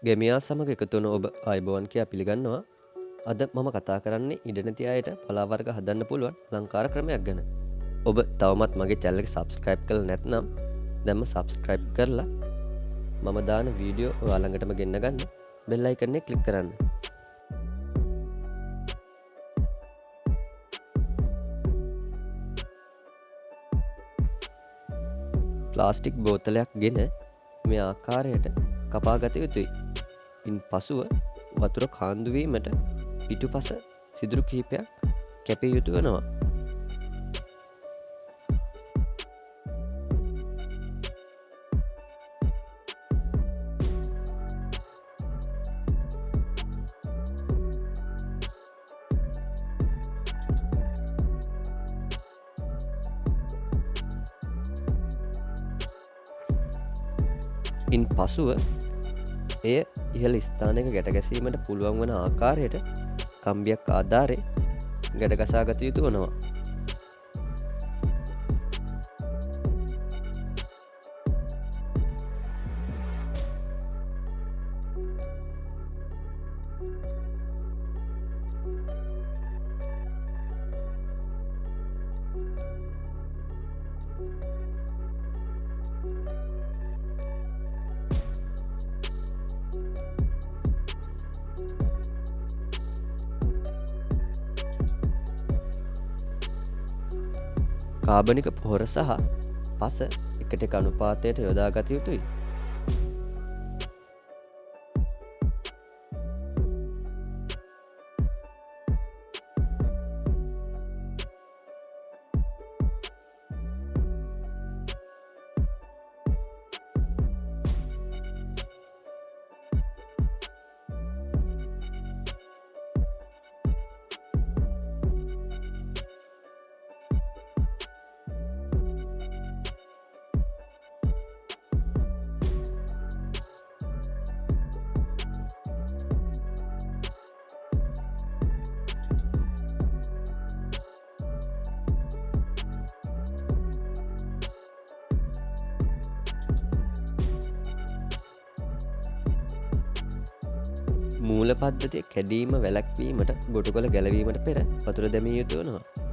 gamiya සමග එකතු වන ඔබ ආයුබෝවන් කියා පිළිගන්නවා. අද මම කතා කරන්නේ ඉඩ නැති අයට පලා වර්ග හදන්න පුළුවන් අලංකාර ක්‍රමයක් ගැන. ඔබ තවමත් මගේ channel එක subscribe කරලා නැත්නම් දැන්ම subscribe කරලා මම දාන වීඩියෝ ඔයාලා ළඟටම ගෙන්න ගන්න bell icon එක click කරන්න. ප්ලාස්ටික් බෝතලයක් ගෙන මේ ආකාරයට කපා ගත යුතුයි. ඉන් පසුව වතුර කාන්දු වීමට පිටුපස සිදුරු කිහිපයක් කැපිය යුතු වෙනවා. ඉන් පසුව එය ඉහළ ස්ථානයක ගැට ගැසීමට පුළුවන් වන ආකාරයට කම්බියක් ආධාරයෙන් ගැට ගසා ගත යුතු වනවා. කාබනික පොහොර සහ පස එකට එක අනුපාතයට යොදා ගත යුතුයි. මූල පද්ධතිය කැඩීම වැළැක්වීමට ගොටුකොළ ගැලවීමට පෙර වතුර දැමිය යුතු වෙනවා.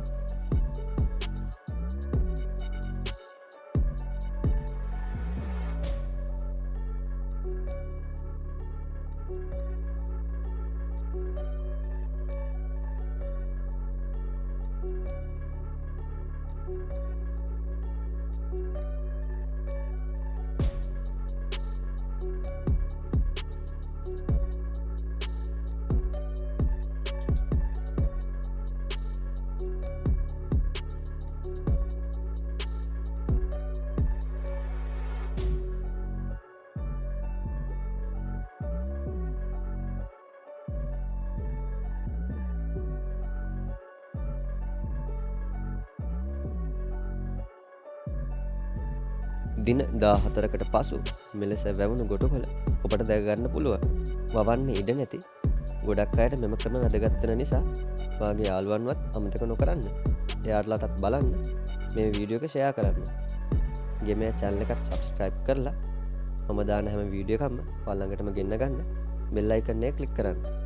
දින 14කට පසු මෙලෙස වැවුණු ගොටුකොළ ඔබට දැක ගන්න පුළුවන්. වවන්නේ ඉඩ නැති ගොඩක් අයට මෙම ක්‍රම වැදගත් වෙන නිසා ඔයාගේ යාළුවන්වත් අමතක නොකරන්න. එයාලටත් බලන්න මේ වීඩියෝ එක ෂෙයා කරන්න. gamiya channel එකත් subscribe කරලා මම දාන හැම වීඩියෝ එකක්ම ඔයාලා ළඟටම ගෙන්න ගන්න bell icon එක click කරන්න.